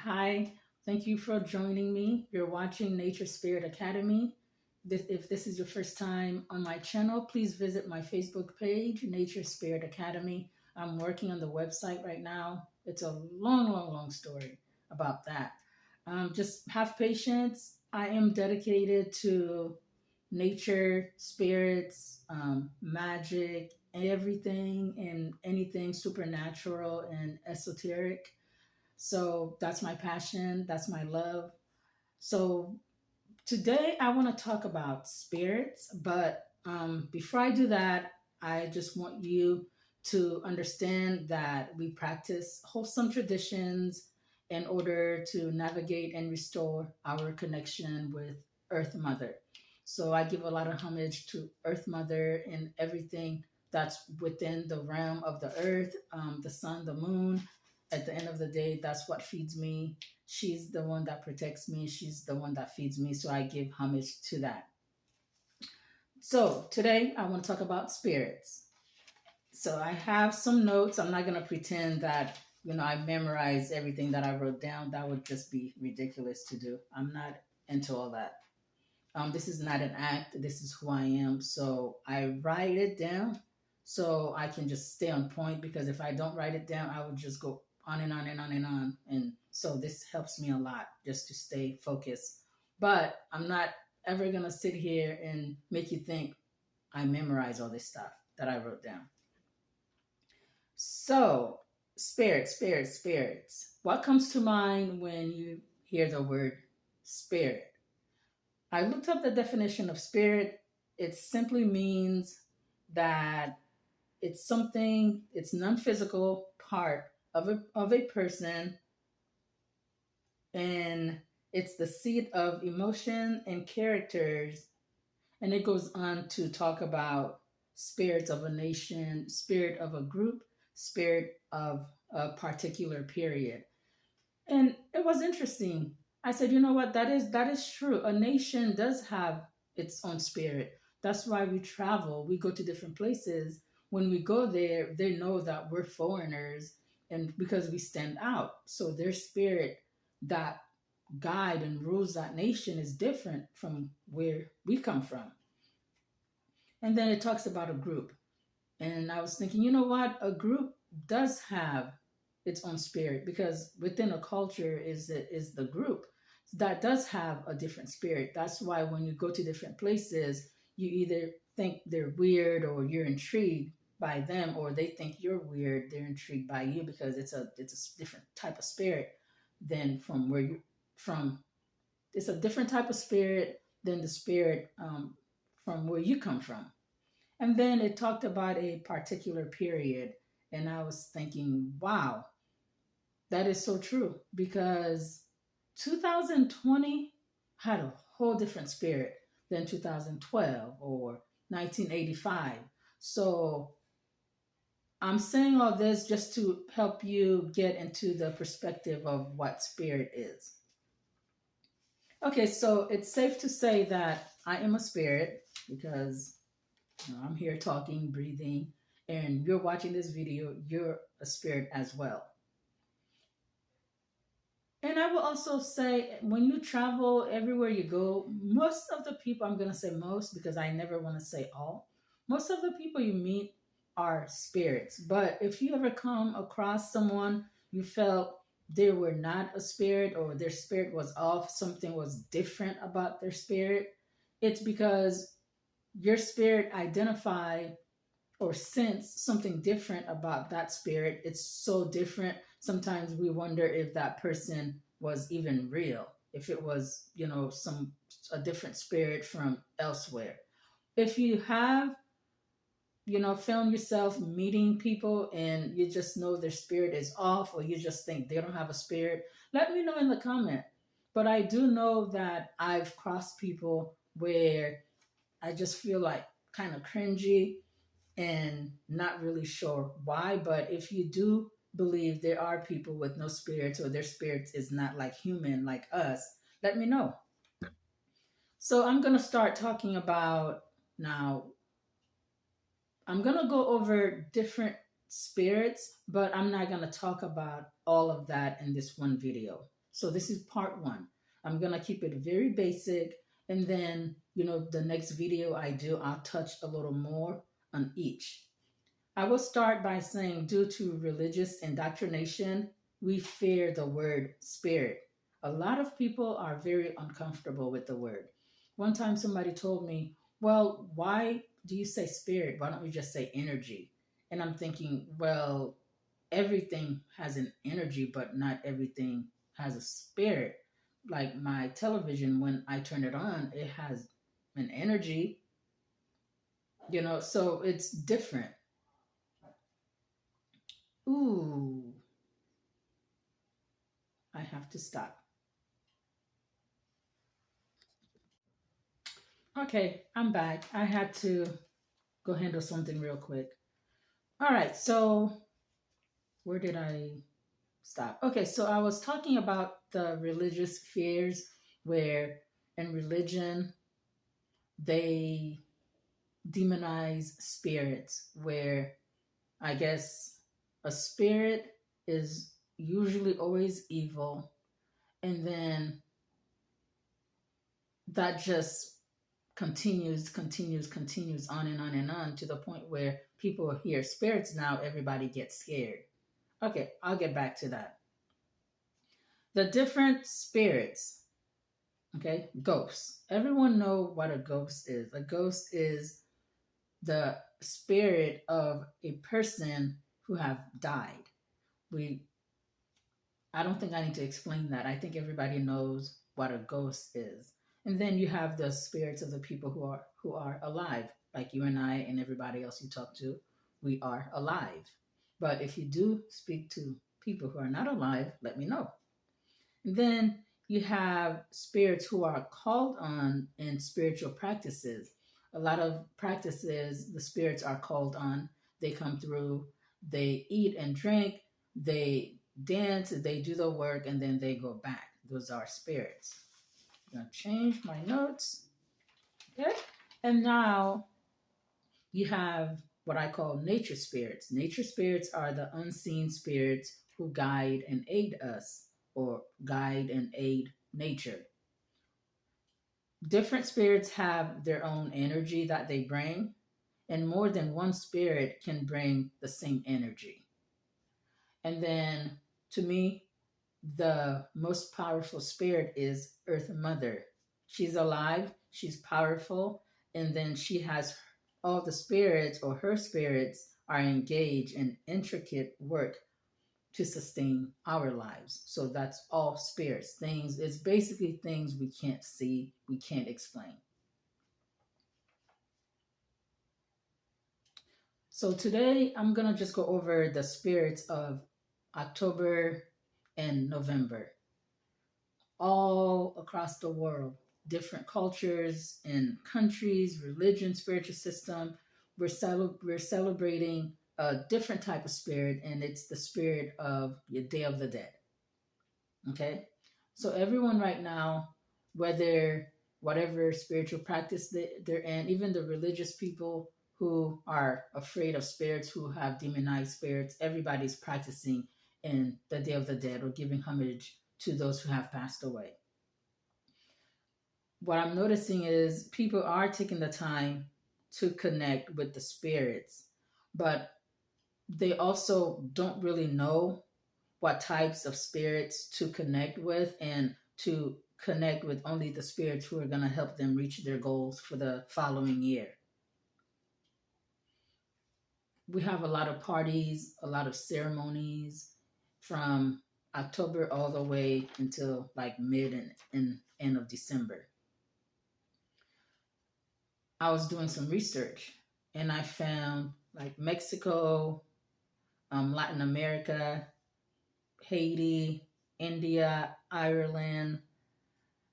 Hi, thank you for joining me. You're watching Nature Spirit Academy. If this is your first time on my channel, please visit my Facebook page, Nature Spirit Academy. I'm working on the website right now. It's a long, long, long story about that. Just have patience. I am dedicated to nature, spirits, magic, everything and anything supernatural and esoteric. So that's my passion, that's my love. So today I want to talk about spirits, but before I do that, I just want you to understand that we practice wholesome traditions in order to navigate and restore our connection with Earth Mother. So I give a lot of homage to Earth Mother and everything that's within the realm of the earth, the sun, the moon. At the end of the day, that's what feeds me. She's the one that protects me. She's the one that feeds me. So I give homage to that. So today I want to talk about spirits. So I have some notes. I'm not going to pretend that, I memorize everything that I wrote down. That would just be ridiculous to do. I'm not into all that. This is not an act. This is who I am. So I write it down so I can just stay on point, because if I don't write it down, I would just go on and on and on and on. And so this helps me a lot just to stay focused. But I'm not ever going to sit here and make you think I memorize all this stuff that I wrote down. So, spirits, spirits, spirits. What comes to mind when you hear the word spirit? I looked up the definition of spirit. It simply means that it's non-physical part of a person, and it's the seat of emotion and characters. And it goes on to talk about spirits of a nation, spirit of a group, spirit of a particular period. And it was interesting. I said, you know what, that is true. A nation does have its own spirit. That's why we travel. We go to different places. When we go there, they know that we're foreigners, and because we stand out. So their spirit that guide and rules that nation is different from where we come from. And then it talks about a group. And I was thinking, you know what? A group does have its own spirit, because within a culture is the group that does have a different spirit. That's why when you go to different places, you either think they're weird or you're intrigued by them, or they think you're weird, they're intrigued by you, because it's a different type of spirit than from where you from. It's a different type of spirit than the spirit from where you come from. And then it talked about a particular period. And I was thinking, wow, that is so true, because 2020 had a whole different spirit than 2012 or 1985. So I'm saying all this just to help you get into the perspective of what spirit is. Okay, so it's safe to say that I am a spirit, because I'm here talking, breathing, and you're watching this video, you're a spirit as well. And I will also say, when you travel everywhere you go, most of the people, I'm going to say most because I never want to say all, most of the people you meet are spirits. But if you ever come across someone you felt they were not a spirit, or their spirit was off, something was different about their spirit, it's because your spirit identified or sense something different about that spirit. It's so different. Sometimes we wonder if that person was even real, if it was, some a different spirit from elsewhere. If you have, found yourself meeting people and you just know their spirit is off, or you just think they don't have a spirit, let me know in the comment. But I do know that I've crossed people where I just feel like kind of cringy and not really sure why. But if you do believe there are people with no spirits, or their spirits is not like human like us, let me know. So I'm going to start talking about now. I'm going to go over different spirits, but I'm not going to talk about all of that in this one video. So this is part one. I'm going to keep it very basic. And then, the next video I do, I'll touch a little more on each. I will start by saying, due to religious indoctrination, we fear the word spirit. A lot of people are very uncomfortable with the word. One time somebody told me, well, why do you say spirit? Why don't we just say energy? And I'm thinking, well, everything has an energy, but not everything has a spirit. Like my television, when I turn it on, it has an energy, so it's different. Ooh, I have to stop. Okay, I'm back. I had to go handle something real quick. All right, so where did I stop? Okay, so I was talking about the religious fears where in religion they demonize spirits, where I guess a spirit is usually always evil, and then that just continues on and on and on to the point where people hear spirits now, everybody gets scared. Okay, I'll get back to that. The different spirits, okay, ghosts. Everyone know what a ghost is. A ghost is the spirit of a person who have died. We I don't think I need to explain that. I think everybody knows what a ghost is. And then you have the spirits of the people who are alive, like you and I and everybody else you talk to. We are alive. But if you do speak to people who are not alive, let me know. And then you have spirits who are called on in spiritual practices. A lot of practices, the spirits are called on. They come through, they eat and drink, they dance, they do the work, and then they go back. Those are spirits. I'm going to change my notes. Okay. And now you have what I call nature spirits. Nature spirits are the unseen spirits who guide and aid us, or guide and aid nature. Different spirits have their own energy that they bring, and more than one spirit can bring the same energy. And then, to me, the most powerful spirit is Earth Mother. She's alive, she's powerful, and then she has all the spirits, or her spirits are engaged in intricate work to sustain our lives. So that's all spirits. Things, it's basically things we can't see, we can't explain. So today I'm going to just go over the spirits of October and November. All across the world, different cultures and countries, religion, spiritual system, we're celebrating a different type of spirit, and it's the spirit of the Day of the Dead. Okay? So everyone right now, whatever spiritual practice they're in, even the religious people who are afraid of spirits, who have demonized spirits, everybody's practicing in the Day of the Dead, or giving homage to those who have passed away. What I'm noticing is people are taking the time to connect with the spirits, but they also don't really know what types of spirits to connect with, and to connect with only the spirits who are going to help them reach their goals for the following year. We have a lot of parties, a lot of ceremonies from October all the way until like mid and end of December. I was doing some research and I found like Mexico, Latin America, Haiti, India, Ireland,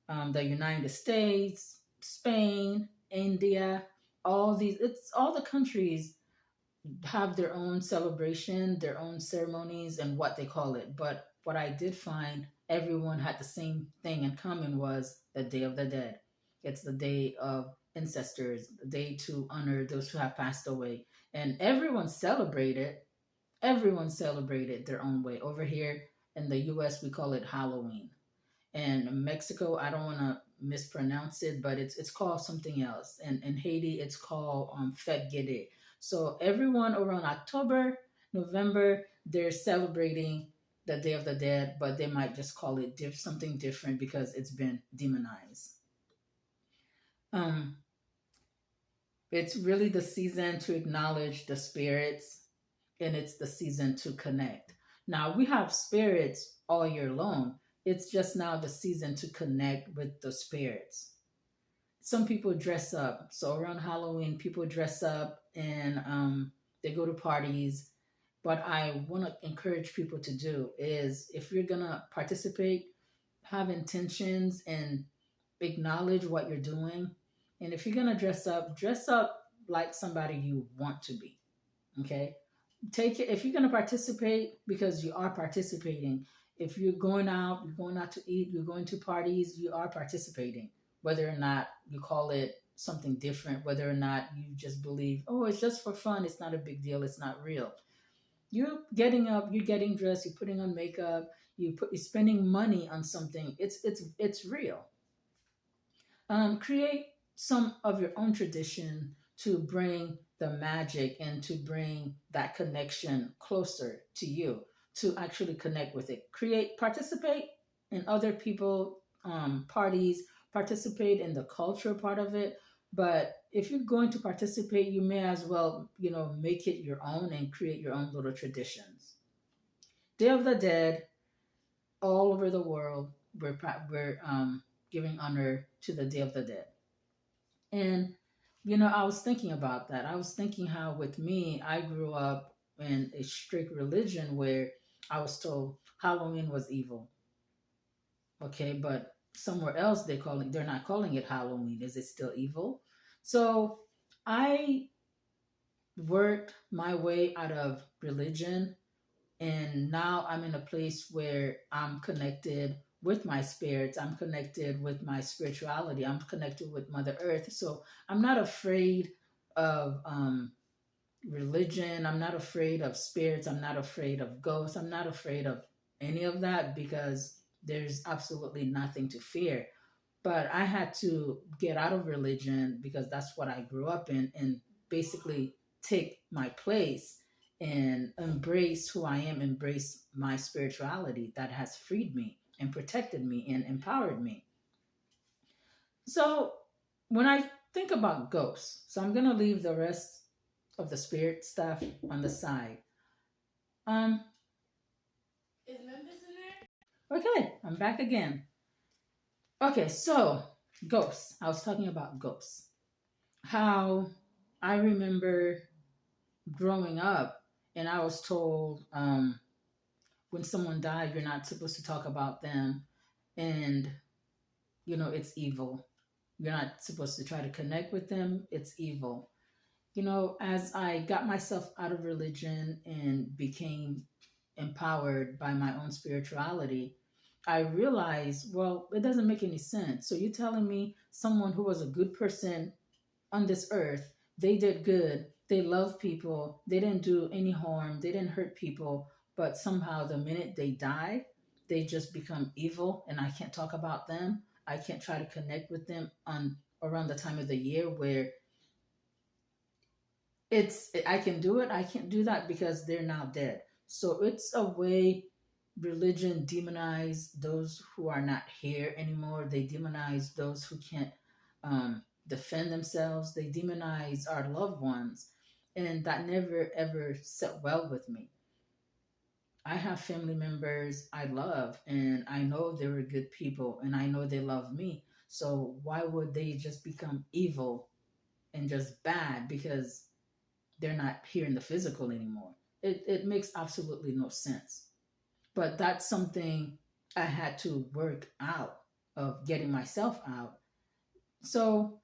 the United States, Spain, India, all the countries have their own celebration, their own ceremonies, and what they call it. But what I did find, everyone had the same thing in common, was the Day of the Dead. It's the day of ancestors, the day to honor those who have passed away. And everyone celebrated their own way. Over here in the US, we call it Halloween. In Mexico, I don't want to mispronounce it, but it's called something else. And in Haiti, it's called Fête Gede. So everyone around October, November, they're celebrating the Day of the Dead, but they might just call it something different because it's been demonized. Um, it's really the season to acknowledge the spirits, and it's the season to connect. Now, we have spirits all year long. It's just now the season to connect with the spirits. Some people dress up. So around Halloween, people dress up and they go to parties. But I want to encourage people to do is if you're going to participate, have intentions and acknowledge what you're doing. And if you're going to dress up like somebody you want to be. Okay? Take it if you're going to participate because you are participating. If you're going out to eat, you're going to parties, you are participating, whether or not you call it something different, whether or not you just believe, oh, it's just for fun, it's not a big deal, it's not real. You're getting up, you're getting dressed, you're putting on makeup, you're spending money on something. It's real. Create some of your own tradition to bring the magic and to bring that connection closer to you, to actually connect with it. Participate in other people parties, participate in the culture part of it. But if you're going to participate, you may as well, make it your own and create your own little traditions. Day of the Dead, all over the world, we're giving honor to the Day of the Dead. And, I was thinking about that. I was thinking how, with me, I grew up in a strict religion where I was told Halloween was evil. Okay, but somewhere else they're not calling it Halloween. Is it still evil? So I worked my way out of religion, and now I'm in a place where I'm connected with my spirits. I'm connected with my spirituality. I'm connected with Mother Earth. So I'm not afraid of religion. I'm not afraid of spirits. I'm not afraid of ghosts. I'm not afraid of any of that because there's absolutely nothing to fear. But I had to get out of religion because that's what I grew up in, and basically take my place and embrace who I am, embrace my spirituality that has freed me and protected me and empowered me. So when I think about ghosts, so I'm going to leave the rest of the spirit stuff on the side. Um, Is Memphis in there? okay, I'm back again. Okay, so ghosts. I was talking about ghosts. How I remember growing up, and I was told when someone died, you're not supposed to talk about them, and it's evil. You're not supposed to try to connect with them. It's evil. As I got myself out of religion and became empowered by my own spirituality, I realized, well, it doesn't make any sense. So you're telling me someone who was a good person on this earth, they did good, they loved people, they didn't do any harm, they didn't hurt people, but somehow the minute they die, they just become evil and I can't talk about them. I can't try to connect with them on around the time of the year where I can do it, I can't do that because they're now dead. So it's a way religion demonize those who are not here anymore. They demonize those who can't defend themselves. They demonize our loved ones, and that never ever set well with me. I have family members I love, and I know they were good people, and I know they love me. So why would they just become evil and just bad because they're not here in the physical anymore? It makes absolutely no sense. But that's something I had to work out of getting myself out. So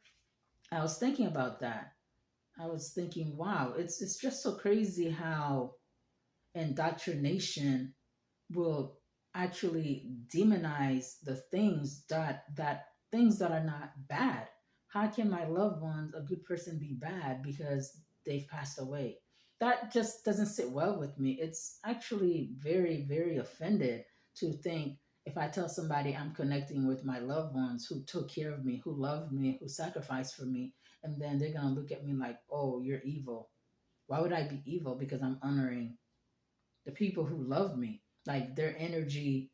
I was thinking about that. I was thinking, wow, it's just so crazy how indoctrination will actually demonize the things that are not bad. How can my loved ones, a good person, be bad because they've passed away? That just doesn't sit well with me. It's actually very, very offended to think If I tell somebody I'm connecting with my loved ones who took care of me, who loved me, who sacrificed for me, and then they're going to look at me like, oh, you're evil. Why would I be evil? Because I'm honoring the people who loved me. Like their energy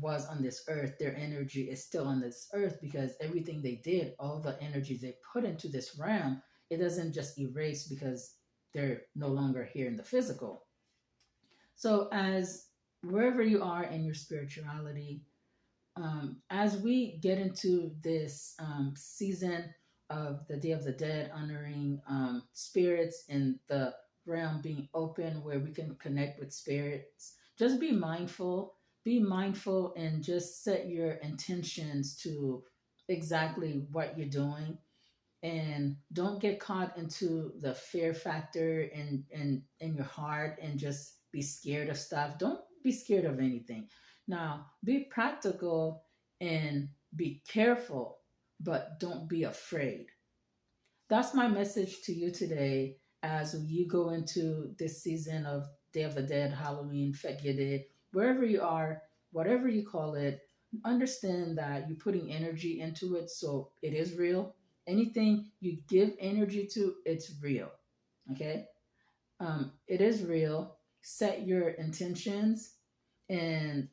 was on this earth. Their energy is still on this earth because everything they did, all the energy they put into this realm, it doesn't just erase because they're no longer here in the physical. So, as wherever you are in your spirituality, as we get into this season of the Day of the Dead, honoring spirits in the realm being open where we can connect with spirits, just be mindful. Be mindful and just set your intentions to exactly what you're doing, and don't get caught into the fear factor in your heart and just be scared of stuff. Don't be scared of anything. Now, be practical and be careful, but don't be afraid. That's my message to you today as you go into this season of Day of the Dead, Halloween, Fête Yede, wherever you are, whatever you call it. Understand that you're putting energy into it, so it is real. Anything you give energy to, it's real. Okay? It is real. Set your intentions and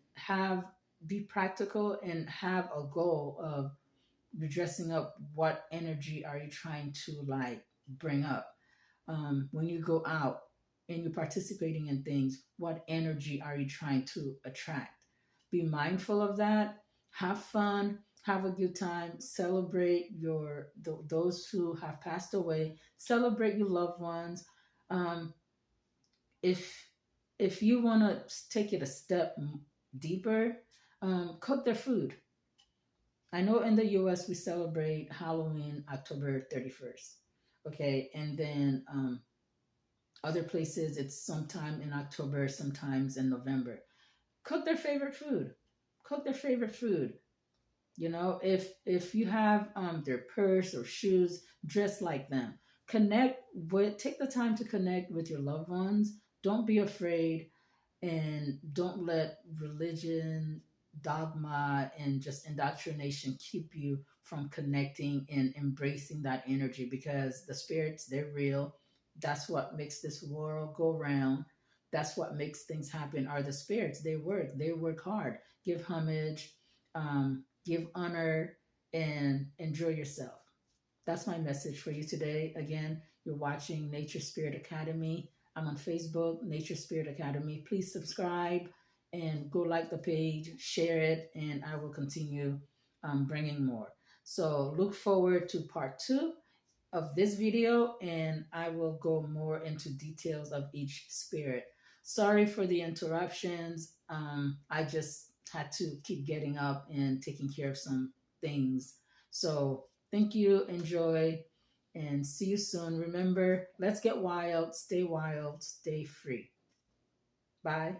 be practical and have a goal of you're dressing up. What energy are you trying to like bring up? When you go out and you're participating in things, what energy are you trying to attract? Be mindful of that. Have fun. Have a good time. Celebrate those who have passed away. Celebrate your loved ones. Um, if if you want to take it a step deeper, cook their food. I know in the US we celebrate Halloween October 31st. Okay, and then other places it's sometime in October, sometimes in November. Cook their favorite food. Cook their favorite food. You know, if you have their purse or shoes, dress like them. Take the time to connect with your loved ones. Don't be afraid, and don't let religion, dogma, and just indoctrination keep you from connecting and embracing that energy, because the spirits, they're real. That's what makes this world go round. That's what makes things happen are the spirits. They work hard. Give homage, give honor, and enjoy yourself. That's my message for you today. Again, you're watching Nature Spirit Academy. I'm on Facebook, Nature Spirit Academy. Please subscribe and go like the page, share it, and I will continue bringing more. So look forward to part 2 of this video, and I will go more into details of each spirit. Sorry for the interruptions. I just had to keep getting up and taking care of some things. So thank you, enjoy, and see you soon. Remember, let's get wild, stay free. Bye.